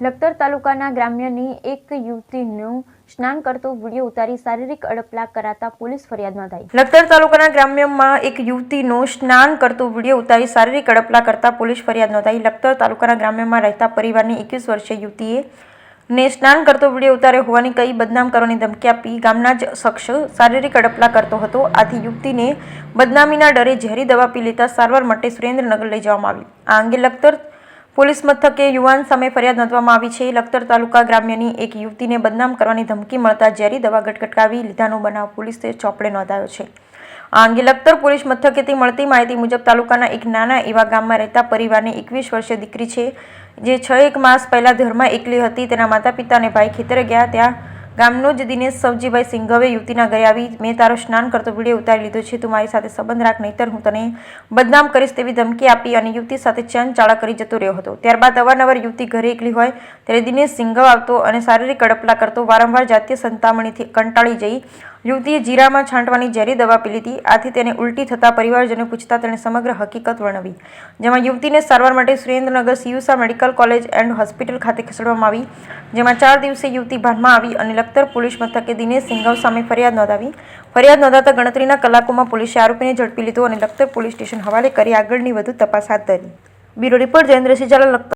લખતર તાલુકાના ગ્રામ્યની એક યુવતીનું સ્નાન કરતો વિડીયો ઉતારી શારીરિક અડપલા કરાતા પોલીસ ફરિયાદ નોંધાઈ। લખતર તાલુકાના ગ્રામ્યમાં એક યુવતીનું સ્નાન કરતો વિડીયો ઉતારી શારીરિક અડપલા કરતા પોલીસ ફરિયાદ નોંધાઈ। લખતર તાલુકાના ગ્રામ્યમાં રહેતા પરિવારની 21 વર્ષીય યુવતીએ ને સ્નાન કરતો વિડીયો ઉતાર્યો હોવાની કહી બદનામ કરવાની ધમકી આપી ગામના જ શખ્સ શારીરિક અડપલા કરતો હતો। આથી યુવતીને બદનામીના ડરે ઝેરી દવા પી લેતા સારવાર માટે સુરેન્દ્રનગર લઈ જવામાં આવી। આ અંગે લખતર પોલીસ મથકે યુવાન સામે ફરિયાદ નોંધવામાં આવી છે। લખતર તાલુકા ગ્રામ્યની એક યુવતીને બદનામ કરવાની ધમકી મળતા ઝેરી દવા ગટગટાવી લીધાનો બનાવ પોલીસે ચોપડે નોંધાયો છે। આ અંગે લખતર પોલીસ મથકેથી મળતી માહિતી મુજબ તાલુકાના એક નાના એવા ગામમાં રહેતા પરિવારની 21 વર્ષીય દીકરી છે, જે 6 માસ પહેલા ઘરમાં એકલી હતી। તેના માતા પિતા અને ભાઈ ખેતરે ગયા ત્યાં ગામનો જ દિનેશ સવજીભાઈ સિંઘવે યુવતીના ઘરે આવી મેં તારો સ્નાન કરતો વિડીયો ઉતારી લીધો છે, તું મારી સાથે સંબંધ રાખ નહીતર હું તને બદનામ કરીશ તેવી ધમકી આપી અને યુવતી સાથે ચાળા કરી જતો રહ્યો હતો। ત્યારબાદ અવારનવાર યુવતી ઘરે એકલી હોય ત્યારે દિનેશ સિંઘવ આવતો અને શારીરિક અડપલા કરતો। વારંવાર જાતીય સંતામણીથી કંટાળી જઈ યુવતીએ જીરામાં છાંટવાની ઝેરી દવા પી લીધી। આથી તેને ઉલટી થતા પરિવારજનો પૂછતા તેણે સમગ્ર હકીકત વર્ણવી, જેમાં યુવતીને સારવાર માટે સુરેન્દ્રનગર સીયુસા મેડિકલ કોલેજ એન્ડ હોસ્પિટલ ખાતે ખસેડવામાં આવી, જેમાં 4 દિવસે યુવતી ભાનમાં આવી અને લખતર પોલીસ મથકે દિનેશ સિંઘવ સામે ફરિયાદ નોંધાવી। ફરિયાદ નોંધાતા ગણતરીના કલાકોમાં પોલીસે આરોપીને ઝડપી લીધો અને લખતર પોલીસ સ્ટેશન હવાલે કરી આગળની વધુ તપાસ હાથ ધરી। Bureau report Jayendrasinh Zala, Lakhtar.